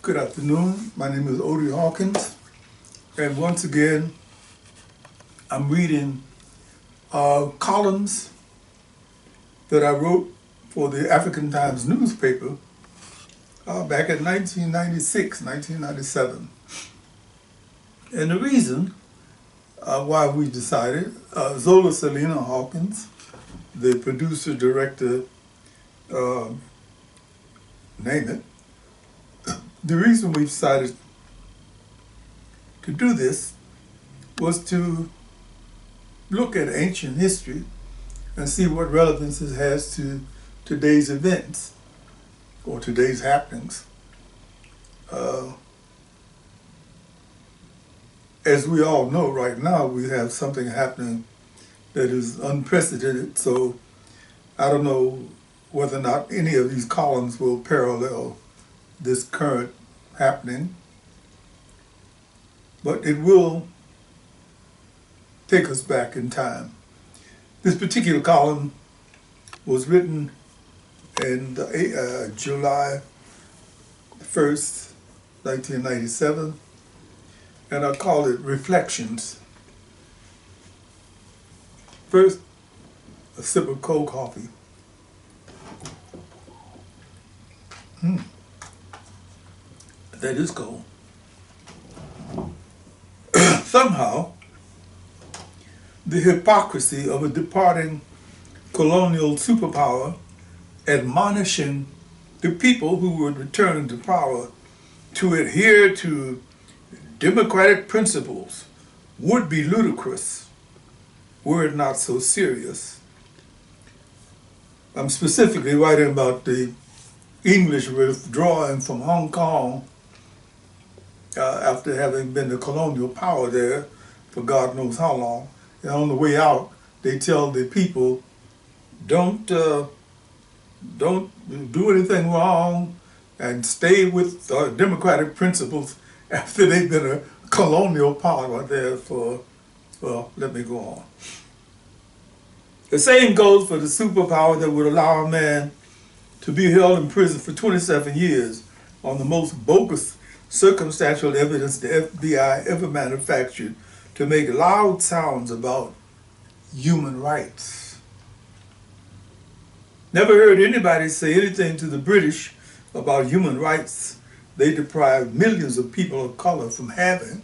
Good afternoon. My name is Odie Hawkins, and once again, I'm reading columns that I wrote for the African Times newspaper back in 1996, 1997. And the reason why we decided, Zola Salena-Hawkins, the producer, director, name it, the reason we decided to do this was to look at ancient history and see what relevance it has to today's events or today's happenings. As we all know right now, we have something happening that is unprecedented, so I don't know whether or not any of these columns will parallel this current happening, but it will take us back in time. This particular column was written in July 1st, 1997, and I call it Reflections. First, a sip of cold coffee. That is cold. Somehow, the hypocrisy of a departing colonial superpower admonishing the people who would return to power to adhere to democratic principles would be ludicrous were it not so serious. I'm specifically writing about the English withdrawing from Hong Kong after having been the colonial power there for God knows how long. And on the way out, they tell the people, don't do anything wrong and stay with democratic principles after they've been a colonial power there for, well, let me go on. The same goes for the superpower that would allow a man to be held in prison for 27 years on the most bogus circumstantial evidence the FBI ever manufactured to make loud sounds about human rights. Never heard anybody say anything to the British about human rights they deprived millions of people of color from having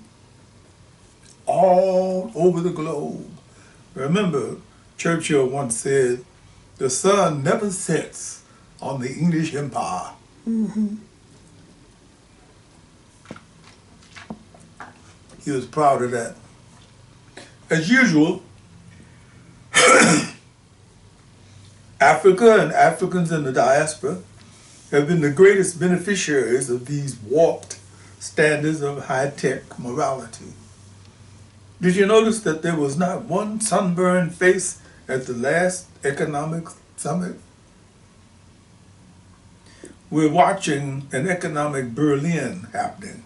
all over the globe. Remember, Churchill once said, "The sun never sets on the English Empire." Mm-hmm. He was proud of that. As usual, Africa and Africans in the diaspora have been the greatest beneficiaries of these warped standards of high-tech morality. Did you notice that there was not one sunburned face at the last economic summit? We're watching an economic Berlin happening.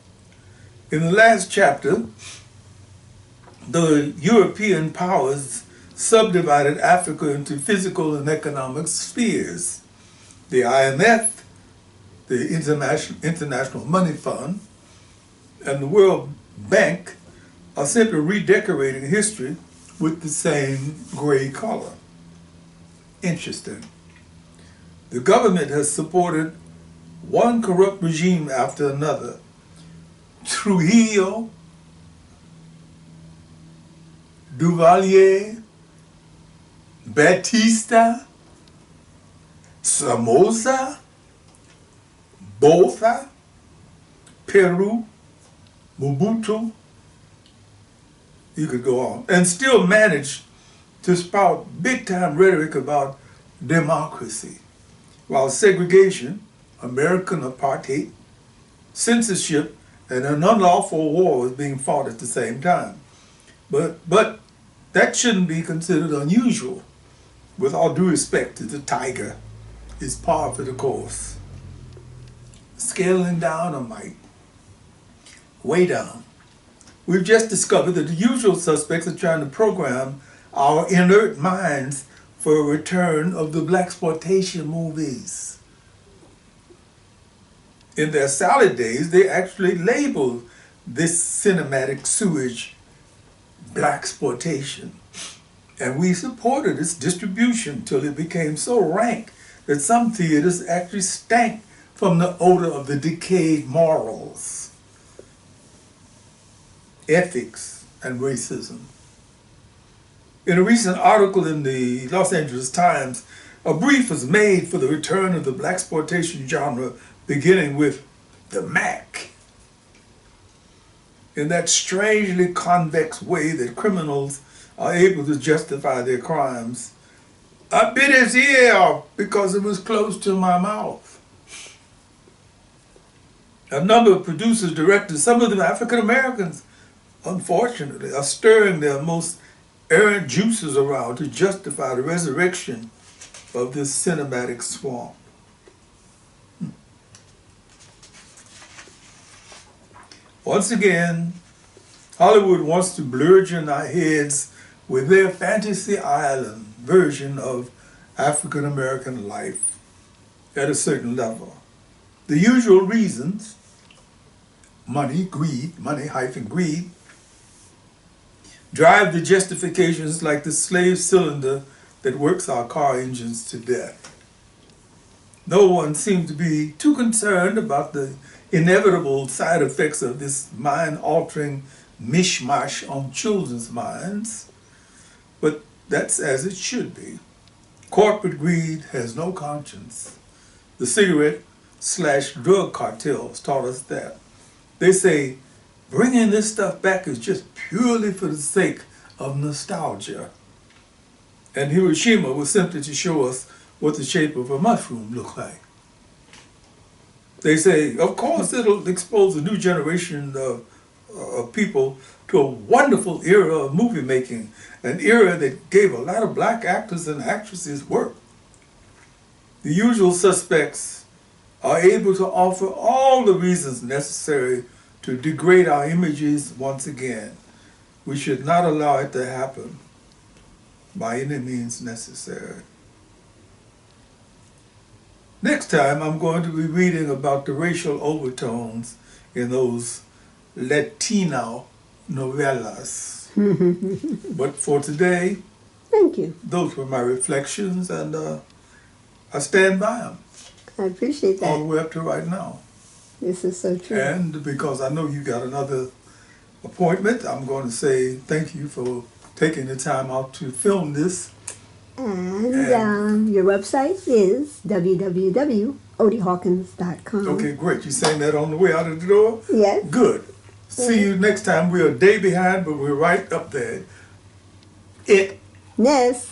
In the last chapter, the European powers subdivided Africa into physical and economic spheres. The IMF, the International Money Fund, and the World Bank are simply redecorating history with the same gray color. Interesting. The government has supported one corrupt regime after another. Trujillo, Duvalier, Batista, Somoza, Botha, Peru, Mobutu, you could go on, and still manage to spout big-time rhetoric about democracy, while segregation, American apartheid, censorship, and an unlawful war is being fought at the same time. But that shouldn't be considered unusual. With all due respect to the tiger, it's par for the course. Scaling down a mite, way down. We've just discovered that the usual suspects are trying to program our inert minds for a return of the blaxploitation movies. in their salad days, they actually labeled this cinematic sewage blaxploitation. And we supported its distribution till it became so rank that some theaters actually stank from the odor of the decayed morals, ethics, and racism. In a recent article in the Los Angeles Times, a brief was made for the return of the blaxploitation genre, beginning with the Mac. In that strangely convex way that criminals are able to justify their crimes. I bit his ear off because it was close to my mouth. A number of producers, directors, some of them African Americans, unfortunately, are stirring their most errant juices around to justify the resurrection of this cinematic swamp. Once again, Hollywood wants to bludgeon our heads with their fantasy island version of African American life at a certain level. The usual reasons: money, greed, money-greed, drive the justifications like the slave cylinder that works our car engines to death. No one seems to be too concerned about the inevitable side effects of this mind-altering mishmash on children's minds, but that's as it should be. Corporate greed has no conscience. The cigarette/drug cartels taught us that. They say bringing this stuff back is just purely for the sake of nostalgia. And Hiroshima was simply to show us what the shape of a mushroom looked like. They say, of course, it'll expose a new generation of people to a wonderful era of movie making, an era that gave a lot of black actors and actresses work. The usual suspects are able to offer all the reasons necessary to degrade our images once again. We should not allow it to happen by any means necessary. Next time, I'm going to be reading about the racial overtones in those Latino novellas. But for today, thank you. Those were my reflections, and I stand by them. I appreciate that. All the way up to right now. This is so true. And because I know you got another appointment, I'm going to say thank you for taking the time out to film this. And your website is www.odiehawkins.com. Okay, great. You saying that on the way out of the door? Yes. Good. See you next time. We're a day behind, but we're right up there. Ness.